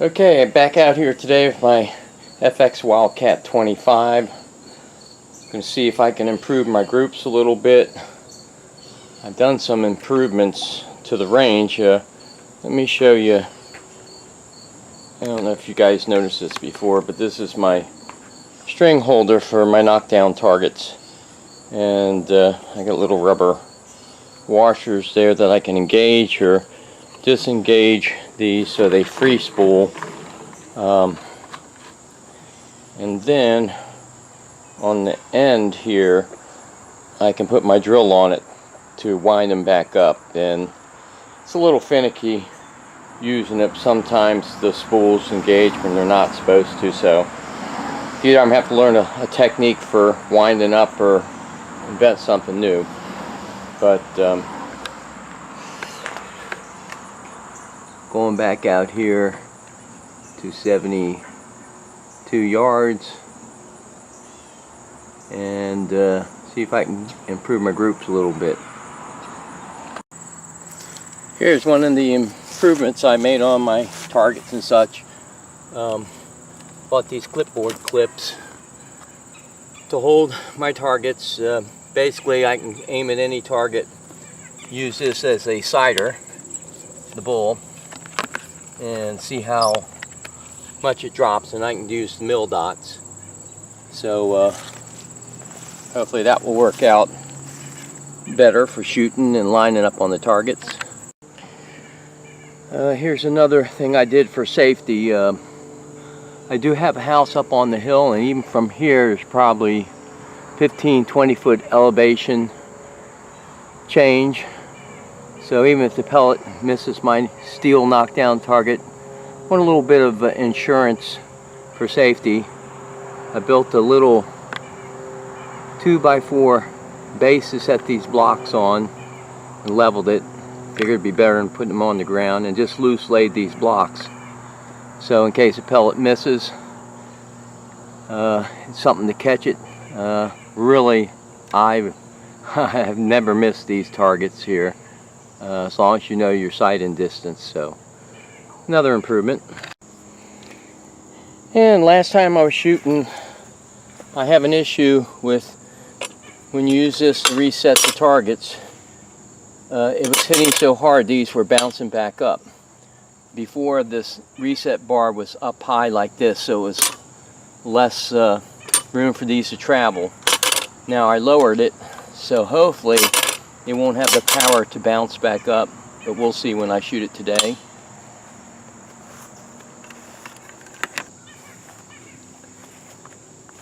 Okay, back out here today with my FX Wildcat 25. Going to see if I can improve my groups a little bit. I've done some improvements to the range. Let me show you. I don't know if you guys noticed this before, but this is my string holder for my knockdown targets. And I got little rubber washers there that I can engage or disengage these so they free spool. And then on the end here I can put my drill on it to wind them back up, and it's a little finicky using it. Sometimes the spools engage when they're not supposed to, so either I'm going to have to learn a technique for winding up or invent something new. But going back out here to 72 yards and see if I can improve my groups a little bit. Here's one of the improvements I made on my targets and such. Bought these clipboard clips to hold my targets. Basically I can aim at any target, use this as a sighter, the bull, and see how much it drops, and I can use the mil dots. So hopefully that will work out better for shooting and lining up on the targets. Here's another thing I did for safety. I do have a house up on the hill, and even from here there's probably 15-20 foot elevation change. So even if the pellet misses my steel knockdown target, I want a little bit of insurance for safety. I built a little 2x4 base to set these blocks on and leveled it. Figured it'd be better than putting them on the ground, and just loose laid these blocks. So in case a pellet misses, it's something to catch it. Really, I have never missed these targets here. As long as you know your sight and distance. So another improvement. And last time I was shooting, I have an issue with when you use this to reset the targets. It was hitting so hard these were bouncing back up. Before, this reset bar was up high like this, so it was less room for these to travel. Now I lowered it, so hopefully it won't have the power to bounce back up, but we'll see when I shoot it today.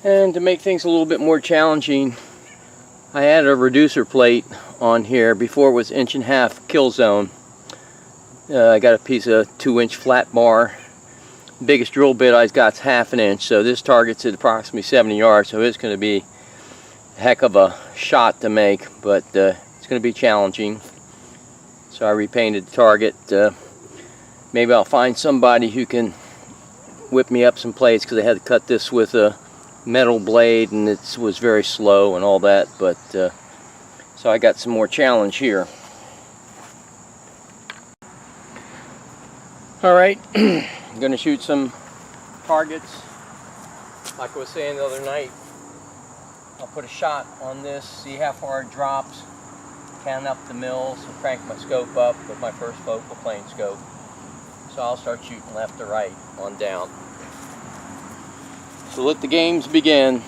And to make things a little bit more challenging, I added a reducer plate on here. Before it was 1.5" kill zone. I got a piece of 2-inch flat bar. The biggest drill bit I got is 1/2 inch, so this target's at approximately 70 yards, so it's going to be a heck of a shot to make, but it's going to be challenging. So I repainted the target. Maybe I'll find somebody who can whip me up some plates, because I had to cut this with a metal blade and it was very slow and all that. But so I got some more challenge here. Alright, I'm going to shoot some targets. Like I was saying the other night, I'll put a shot on this, see how far it drops, count up the mils, and crank my scope up with my first focal plane scope. So I'll start shooting left to right on down. So let the games begin.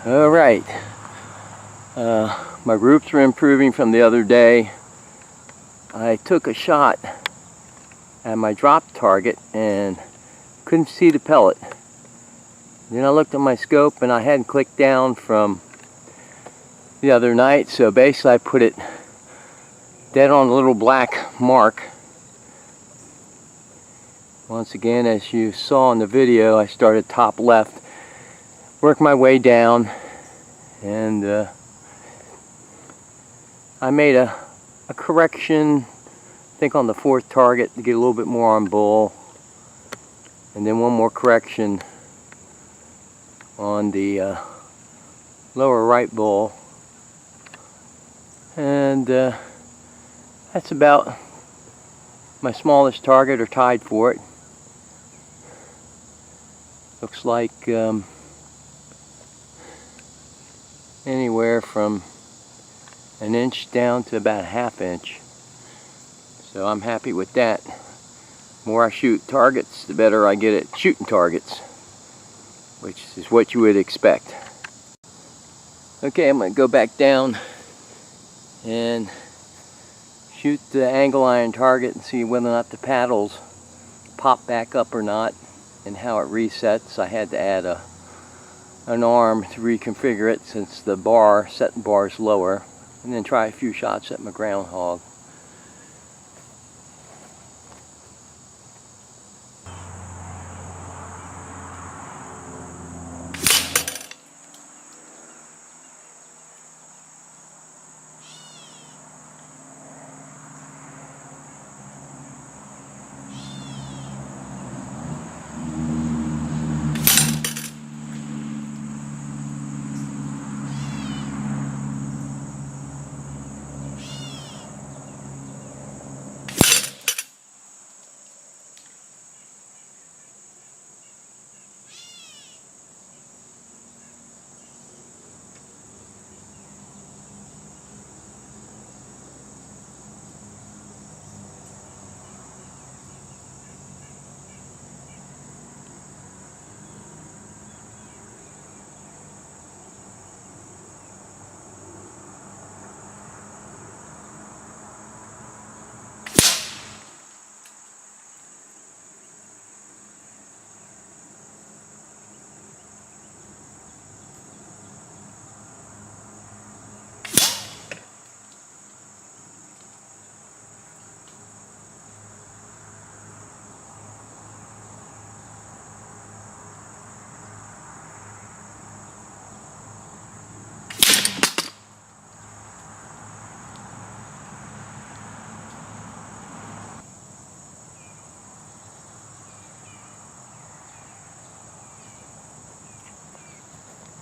Alright, my groups are improving from the other day. I took a shot at my drop target and couldn't see the pellet. Then I looked at my scope and I hadn't clicked down from the other night, so basically I put it dead on a little black mark. Once again, as you saw in the video, I started top left, worked my way down, and I made a correction, I think on the fourth target, to get a little bit more on bull, and then one more correction on the lower right bull, and that's about my smallest target, or tied for it. Looks like anywhere from an inch down to about a half inch. So I'm happy with that. The more I shoot targets, the better I get at shooting targets, which is what you would expect. Okay, I'm going to go back down and shoot the angle iron target and see whether or not the paddles pop back up or not, and how it resets. I had to add an arm to reconfigure it since the setting bar is lower, and then try a few shots at my groundhog.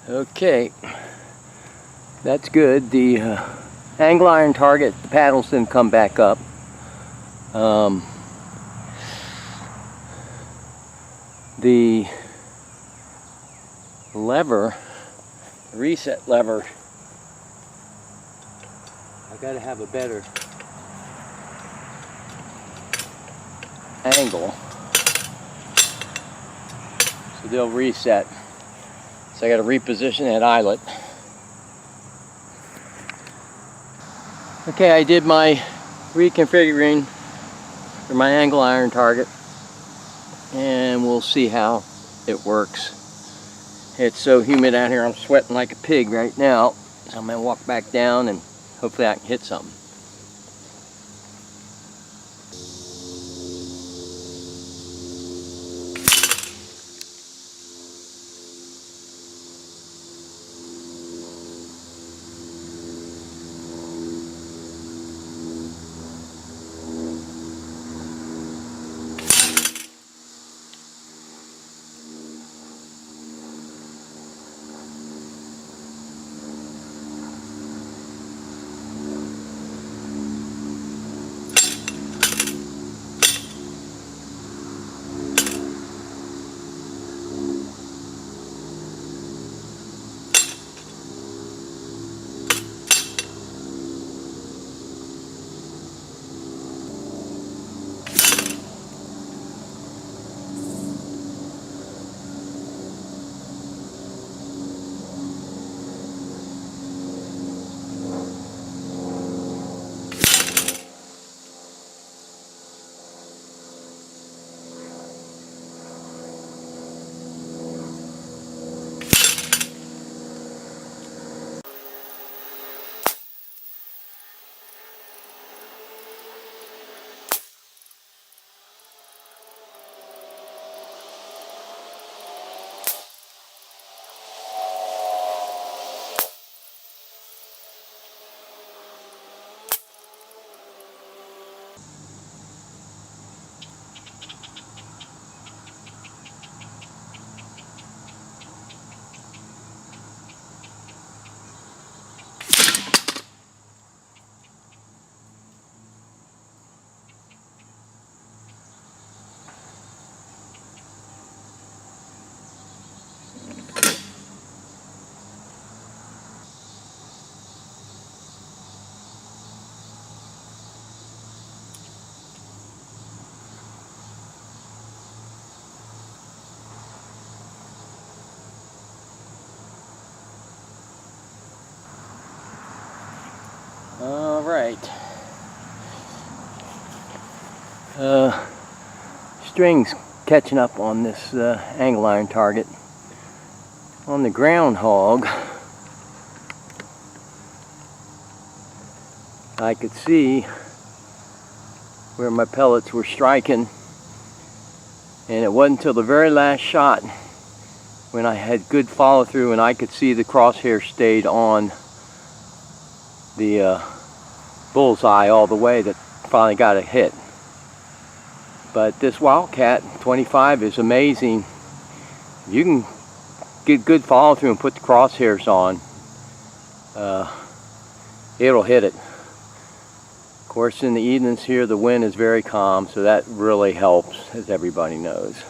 Okay, that's good. The angle iron target, the paddles didn't come back up. The lever, the reset lever, I gotta have a better angle so they'll reset. So I got to reposition that eyelet. Okay, I did my reconfiguring for my angle iron target, and we'll see how it works. It's so humid out here, I'm sweating like a pig right now. So I'm going to walk back down and hopefully I can hit something. Alright. Strings catching up on this angle iron target. On the groundhog, I could see where my pellets were striking, and it wasn't until the very last shot when I had good follow through and I could see the crosshair stayed on the bullseye all the way that finally got a hit. But this Wildcat 25 is amazing. You can get good follow through and put the crosshairs on. It'll hit it. Of course, in the evenings here the wind is very calm, so that really helps, as everybody knows.